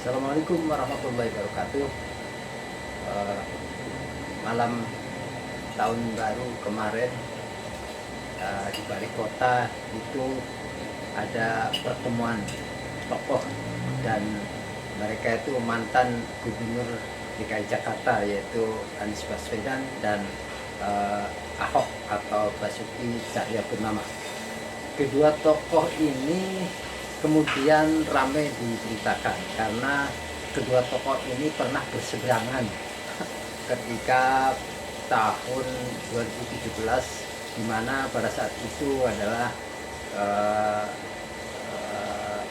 Assalamualaikum warahmatullahi wabarakatuh. Eh, Malam tahun baru kemarin, di balik kota itu ada pertemuan tokoh, dan mereka itu mantan gubernur DKI Jakarta, yaitu Anies Baswedan dan Ahok atau Basuki Cahayapurnama. Kedua tokoh ini kemudian ramai diberitakan karena kedua tokoh ini pernah berseberangan ketika tahun 2017, di mana pada saat itu adalah eh, eh,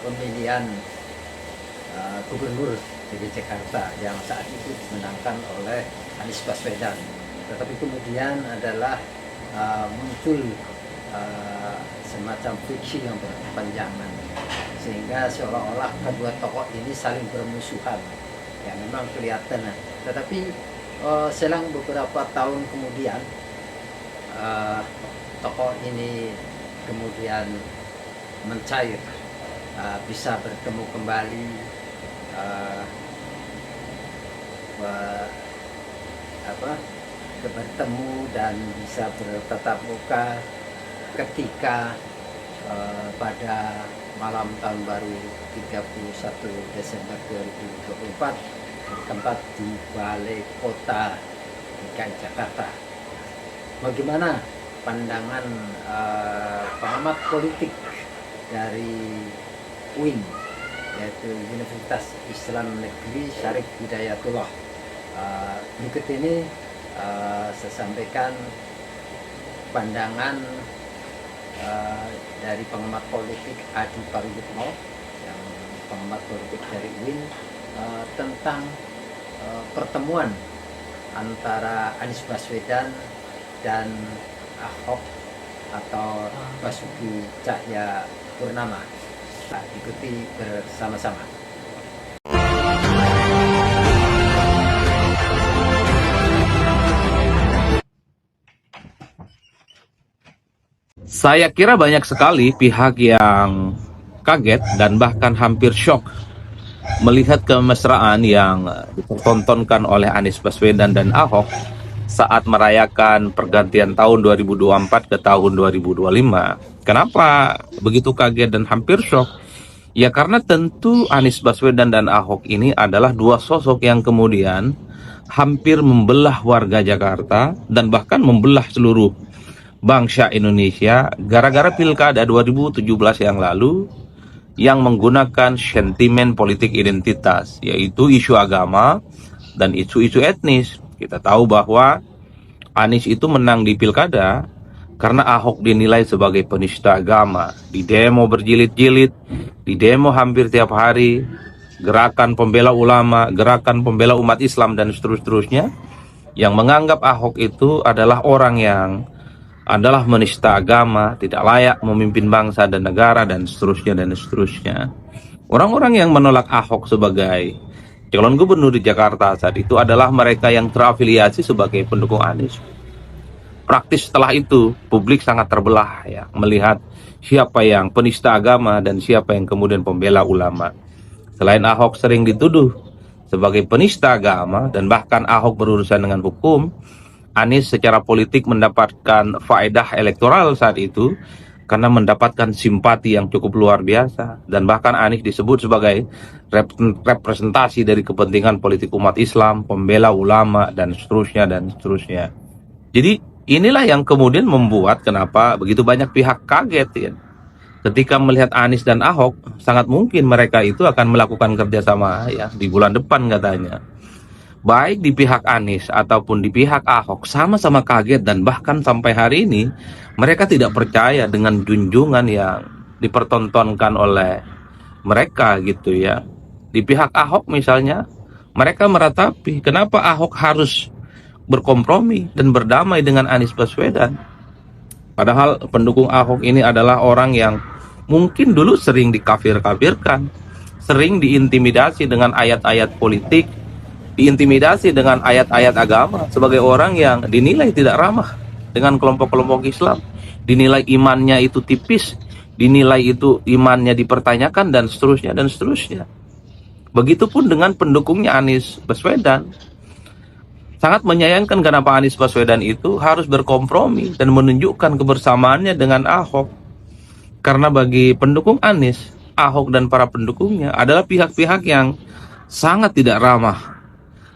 pemilihan gubernur DKI Jakarta yang saat itu dimenangkan oleh Anies Baswedan. Tetapi kemudian adalah muncul semacam friksi yang berkepanjangan, sehingga seolah-olah kedua tokoh ini saling bermusuhan, yang memang kelihatan. Tetapi selang beberapa tahun kemudian, tokoh ini kemudian mencair, bisa bertemu kembali, bertemu dan bisa bertatap muka ketika pada malam tahun baru 31 Desember 2024 bertempat di Balai Kota DKI Jakarta. Bagaimana pandangan pengamat politik dari UIN, yaitu Universitas Islam Negeri Syarif Hidayatullah? Berikut ini saya sampaikan pandangan dari pengamat politik Adi Paruyitno, yang pengamat politik dari UIN, tentang pertemuan antara Anies Baswedan dan Ahok atau Basuki Cahayapurnama. Ikuti bersama-sama. Saya kira banyak sekali pihak yang kaget dan bahkan hampir shock melihat kemesraan yang dipertontonkan oleh Anies Baswedan dan Ahok saat merayakan pergantian tahun 2024 ke tahun 2025. Kenapa begitu kaget dan hampir shock? Ya karena tentu Anies Baswedan dan Ahok ini adalah dua sosok yang kemudian hampir membelah warga Jakarta dan bahkan membelah seluruh bangsa Indonesia gara-gara pilkada 2017 yang lalu yang menggunakan sentimen politik identitas, yaitu isu agama dan isu-isu etnis. Kita tahu bahwa Anies itu menang di pilkada karena Ahok dinilai sebagai penista agama. Di demo berjilid-jilid, di demo hampir tiap hari, gerakan pembela ulama, gerakan pembela umat Islam dan seterusnya, yang menganggap Ahok itu adalah orang yang adalah menista agama, tidak layak memimpin bangsa dan negara, dan seterusnya dan seterusnya. Orang-orang yang menolak Ahok sebagai calon gubernur di Jakarta saat itu adalah mereka yang terafiliasi sebagai pendukung Anies. Praktis setelah itu, publik sangat terbelah ya, melihat siapa yang penista agama dan siapa yang kemudian pembela ulama. Selain Ahok sering dituduh sebagai penista agama dan bahkan Ahok berurusan dengan hukum, Anies secara politik mendapatkan faedah elektoral saat itu karena mendapatkan simpati yang cukup luar biasa, dan bahkan Anies disebut sebagai representasi dari kepentingan politik umat Islam, pembela ulama dan seterusnya dan seterusnya. Jadi inilah yang kemudian membuat kenapa begitu banyak pihak kaget ya. Ketika melihat Anies dan Ahok, sangat mungkin mereka itu akan melakukan kerjasama ya di bulan depan katanya. Baik di pihak Anies ataupun di pihak Ahok sama-sama kaget, dan bahkan sampai hari ini mereka tidak percaya dengan junjungan yang dipertontonkan oleh mereka gitu ya. Di pihak Ahok misalnya, mereka meratapi kenapa Ahok harus berkompromi dan berdamai dengan Anies Baswedan. Padahal pendukung Ahok ini adalah orang yang mungkin dulu sering dikafir-kafirkan, sering diintimidasi dengan ayat-ayat politik, diintimidasi dengan ayat-ayat agama sebagai orang yang dinilai tidak ramah dengan kelompok-kelompok Islam, dinilai imannya itu tipis, dinilai itu imannya dipertanyakan dan seterusnya dan seterusnya. Begitupun dengan pendukungnya Anies Baswedan. Sangat menyayangkan kenapa Anies Baswedan itu harus berkompromi dan menunjukkan kebersamaannya dengan Ahok. Karena bagi pendukung Anies, Ahok dan para pendukungnya adalah pihak-pihak yang sangat tidak ramah.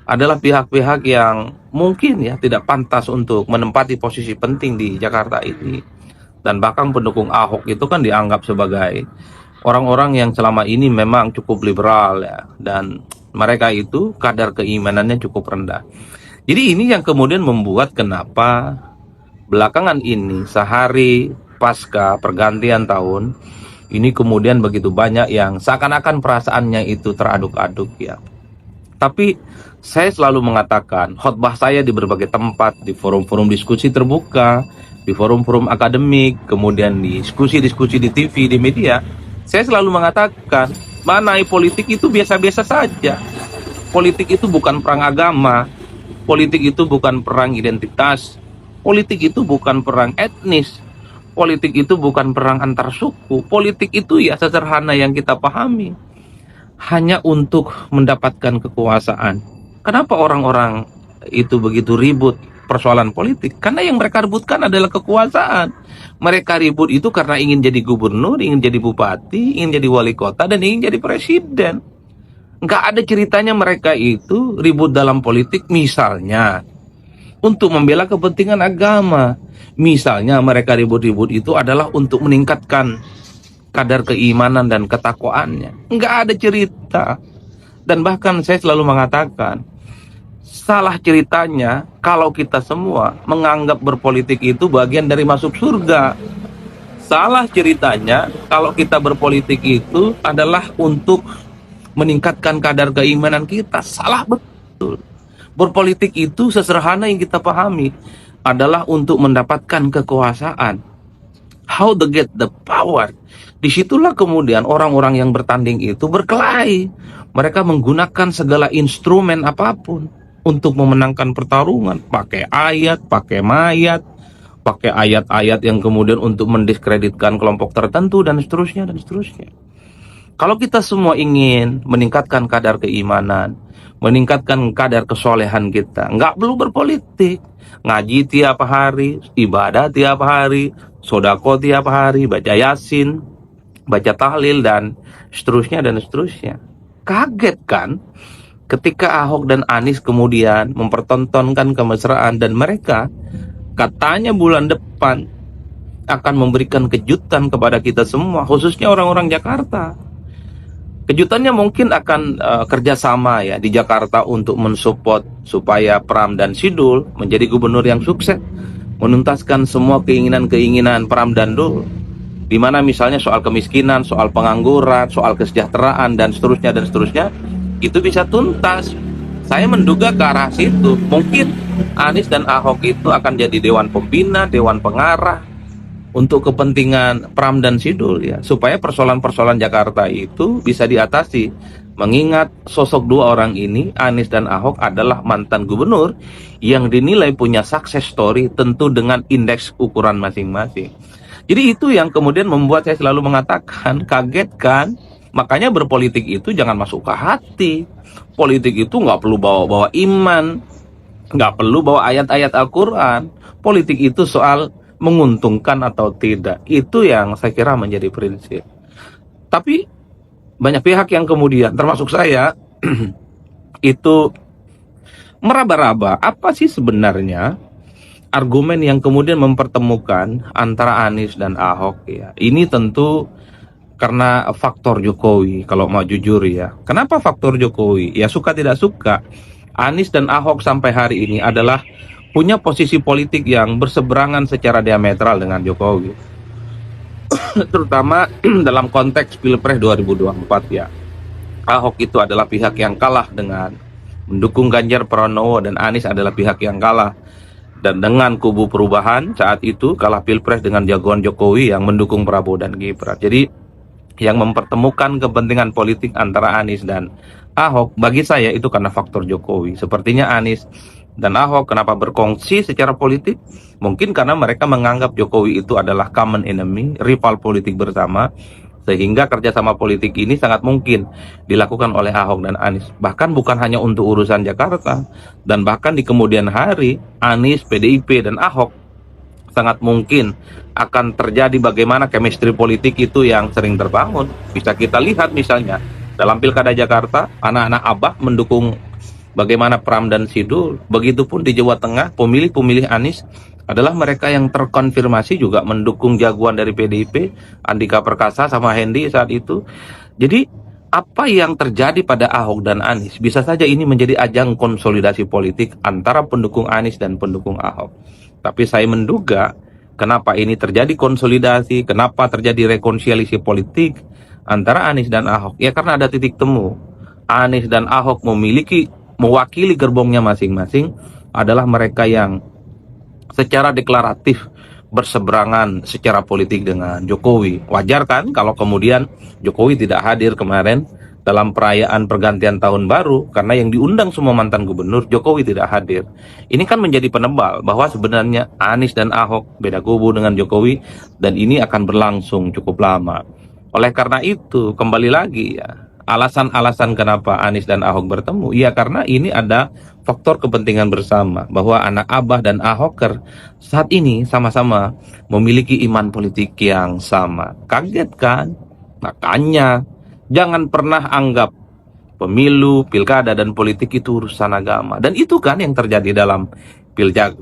Adalah pihak-pihak yang mungkin ya tidak pantas untuk menempati posisi penting di Jakarta ini. Dan bahkan pendukung Ahok itu kan dianggap sebagai orang-orang yang selama ini memang cukup liberal ya. Dan mereka itu kadar keimanannya cukup rendah. Jadi ini yang kemudian membuat kenapa belakangan ini sehari pasca pergantian tahun ini kemudian begitu banyak yang seakan-akan perasaannya itu teraduk-aduk ya. Tapi saya selalu mengatakan khotbah saya di berbagai tempat, di forum-forum diskusi terbuka, di forum-forum akademik, kemudian di diskusi-diskusi di TV, di media, saya selalu mengatakan mengenai politik itu biasa-biasa saja. Politik itu bukan perang agama. Politik itu bukan perang identitas, politik itu bukan perang etnis, politik itu bukan perang antar suku, politik itu ya sederhana yang kita pahami, hanya untuk mendapatkan kekuasaan. Kenapa orang-orang itu begitu ribut persoalan politik? Karena yang mereka rebutkan adalah kekuasaan. Mereka ribut itu karena ingin jadi gubernur, ingin jadi bupati, ingin jadi wali kota, dan ingin jadi presiden. Nggak ada ceritanya mereka itu ribut dalam politik misalnya untuk membela kepentingan agama. Misalnya mereka ribut-ribut itu adalah untuk meningkatkan kadar keimanan dan ketakwaannya. Nggak ada cerita. Dan bahkan saya selalu mengatakan, salah ceritanya kalau kita semua menganggap berpolitik itu bagian dari masuk surga. Salah ceritanya kalau kita berpolitik itu adalah untuk meningkatkan kadar keimanan kita. Salah betul. Berpolitik itu sesederhana yang kita pahami adalah untuk mendapatkan kekuasaan. How to get the power. Disitulah kemudian orang-orang yang bertanding itu berkelahi. Mereka menggunakan segala instrumen apapun untuk memenangkan pertarungan. Pakai ayat, pakai mayat, pakai ayat-ayat yang kemudian untuk mendiskreditkan kelompok tertentu dan seterusnya dan seterusnya. Kalau kita semua ingin meningkatkan kadar keimanan, meningkatkan kadar kesolehan kita, nggak perlu berpolitik. Ngaji tiap hari, ibadah tiap hari, sodako tiap hari, baca yasin, baca tahlil, dan seterusnya dan seterusnya. Kaget kan ketika Ahok dan Anies kemudian mempertontonkan kemesraan dan mereka katanya bulan depan akan memberikan kejutan kepada kita semua, khususnya orang-orang Jakarta. Kejutannya mungkin akan kerjasama ya di Jakarta untuk mensupport supaya Pram dan Sidul menjadi gubernur yang sukses, menuntaskan semua keinginan-keinginan Pram dan Dul, di mana misalnya soal kemiskinan, soal pengangguran, soal kesejahteraan dan seterusnya itu bisa tuntas. Saya menduga ke arah situ. Mungkin Anies dan Ahok itu akan jadi dewan pembina, dewan pengarah untuk kepentingan Pram dan Sidul ya, supaya persoalan-persoalan Jakarta itu bisa diatasi. Mengingat sosok dua orang ini, Anies dan Ahok, adalah mantan gubernur yang dinilai punya success story tentu dengan indeks ukuran masing-masing. Jadi itu yang kemudian membuat saya selalu mengatakan, kaget kan? Makanya berpolitik itu jangan masuk ke hati. Politik itu nggak perlu bawa-bawa iman, nggak perlu bawa ayat-ayat Al-Quran. Politik itu soal menguntungkan atau tidak. Itu yang saya kira menjadi prinsip. Tapi banyak pihak yang kemudian, termasuk saya, itu meraba-raba apa sih sebenarnya argumen yang kemudian mempertemukan antara Anies dan Ahok ya. Ini tentu karena faktor Jokowi, kalau mau jujur ya. Kenapa faktor Jokowi? Ya suka tidak suka, Anies dan Ahok sampai hari ini adalah punya posisi politik yang berseberangan secara diametral dengan Jokowi. Terutama dalam konteks Pilpres 2024 ya. Ahok itu adalah pihak yang kalah dengan mendukung Ganjar Pranowo, dan Anies adalah pihak yang kalah dan dengan kubu perubahan saat itu kalah Pilpres dengan jagoan Jokowi yang mendukung Prabowo dan Gibran. Jadi yang mempertemukan kepentingan politik antara Anies dan Ahok bagi saya itu karena faktor Jokowi. Sepertinya Anies dan Ahok kenapa berkongsi secara politik? Mungkin karena mereka menganggap Jokowi itu adalah common enemy, rival politik bersama, sehingga kerjasama politik ini sangat mungkin dilakukan oleh Ahok dan Anies. Bahkan bukan hanya untuk urusan Jakarta, dan bahkan di kemudian hari Anies, PDIP, dan Ahok sangat mungkin akan terjadi bagaimana chemistry politik itu yang sering terbangun. Bisa kita lihat misalnya dalam Pilkada Jakarta, anak-anak Abah mendukung bagaimana Pram dan Sidul. Begitupun di Jawa Tengah, pemilih-pemilih Anies adalah mereka yang terkonfirmasi juga mendukung jagoan dari PDIP, Andika Perkasa sama Hendi saat itu. Jadi apa yang terjadi pada Ahok dan Anies bisa saja ini menjadi ajang konsolidasi politik antara pendukung Anies dan pendukung Ahok. Tapi saya menduga kenapa ini terjadi konsolidasi, kenapa terjadi rekonsiliasi politik antara Anies dan Ahok. Ya karena ada titik temu. Anies dan Ahok mewakili gerbongnya masing-masing adalah mereka yang secara deklaratif berseberangan secara politik dengan Jokowi. Wajar kan kalau kemudian Jokowi tidak hadir kemarin dalam perayaan pergantian tahun baru, karena yang diundang semua mantan gubernur, Jokowi tidak hadir. Ini kan menjadi penebal bahwa sebenarnya Anies dan Ahok beda kubu dengan Jokowi, dan ini akan berlangsung cukup lama. Oleh karena itu, kembali lagi ya, alasan-alasan kenapa Anies dan Ahok bertemu, ya karena ini ada faktor kepentingan bersama, bahwa anak Abah dan Ahoker saat ini sama-sama memiliki iman politik yang sama. Kaget kan? Makanya jangan pernah anggap pemilu, pilkada, dan politik itu urusan agama. Dan itu kan yang terjadi dalam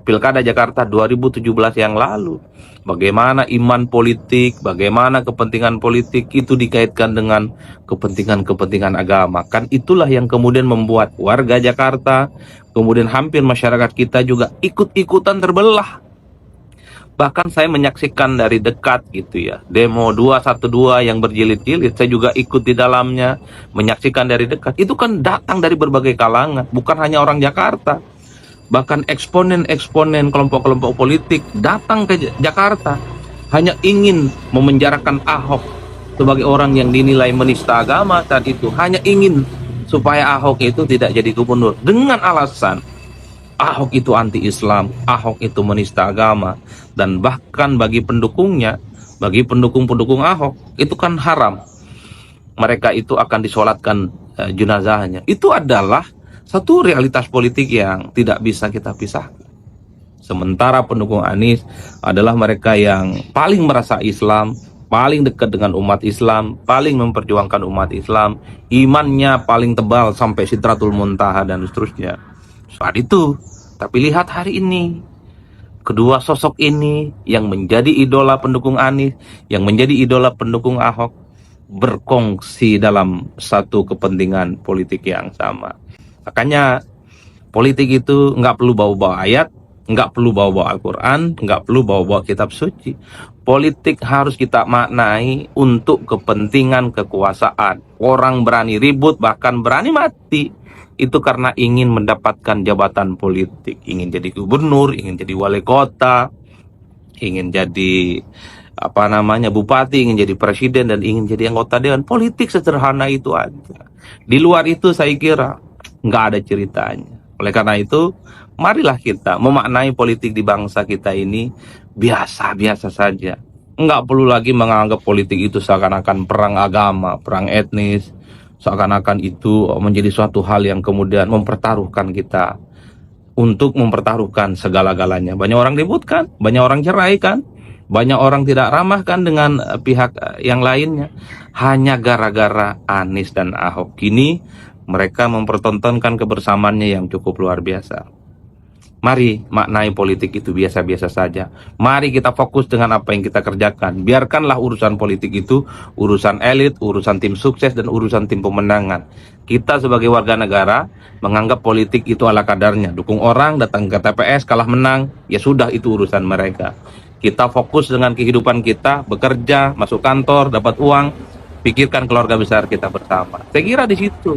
Pilkada Jakarta 2017 yang lalu. Bagaimana iman politik, bagaimana kepentingan politik itu dikaitkan dengan kepentingan-kepentingan agama. Kan itulah yang kemudian membuat warga Jakarta, kemudian hampir masyarakat kita juga ikut-ikutan terbelah. Bahkan saya menyaksikan dari dekat gitu ya, demo 212 yang berjilid-jilid, saya juga ikut di dalamnya, menyaksikan dari dekat. Itu kan datang dari berbagai kalangan, bukan hanya orang Jakarta. Bahkan eksponen-eksponen kelompok-kelompok politik datang ke Jakarta hanya ingin memenjarakan Ahok sebagai orang yang dinilai menista agama saat itu. Hanya ingin supaya Ahok itu tidak jadi gubernur dengan alasan Ahok itu anti-Islam, Ahok itu menista agama, dan bahkan bagi pendukungnya, bagi pendukung-pendukung Ahok, itu kan haram. Mereka itu akan disolatkan jenazahnya. Itu adalah satu realitas politik yang tidak bisa kita pisahkan. Sementara pendukung Anies adalah mereka yang paling merasa Islam, paling dekat dengan umat Islam, paling memperjuangkan umat Islam, imannya paling tebal sampai Sidratul Muntaha dan seterusnya. Saat itu, tapi lihat hari ini, kedua sosok ini yang menjadi idola pendukung Anies, yang menjadi idola pendukung Ahok, berkongsi dalam satu kepentingan politik yang sama. Makanya politik itu nggak perlu bawa-bawa ayat, nggak perlu bawa-bawa Al-Quran, nggak perlu bawa-bawa kitab suci. Politik harus kita maknai untuk kepentingan kekuasaan. Orang berani ribut, bahkan berani mati, itu karena ingin mendapatkan jabatan politik. Ingin jadi gubernur, ingin jadi wali kota, ingin jadi bupati, ingin jadi presiden, dan ingin jadi anggota dewan. Politik sederhana itu aja. Di luar itu saya kira nggak ada ceritanya. Oleh karena itu, marilah kita memaknai politik di bangsa kita ini biasa-biasa saja. Nggak perlu lagi menganggap politik itu seakan-akan perang agama, perang etnis, seakan-akan itu menjadi suatu hal yang kemudian mempertaruhkan kita untuk mempertaruhkan segala-galanya. Banyak orang ribut kan, banyak orang cerai kan, banyak orang tidak ramah kan dengan pihak yang lainnya, hanya gara-gara Anies dan Ahok. Kini mereka mempertontonkan kebersamaannya yang cukup luar biasa. Mari maknai politik itu biasa-biasa saja. Mari kita fokus dengan apa yang kita kerjakan. Biarkanlah urusan politik itu urusan elit, urusan tim sukses, dan urusan tim pemenangan. Kita sebagai warga negara menganggap politik itu ala kadarnya. Dukung orang, datang ke TPS, kalah menang, ya sudah, itu urusan mereka. Kita fokus dengan kehidupan kita, bekerja, masuk kantor, dapat uang, pikirkan keluarga besar kita bersama. Saya kira di situ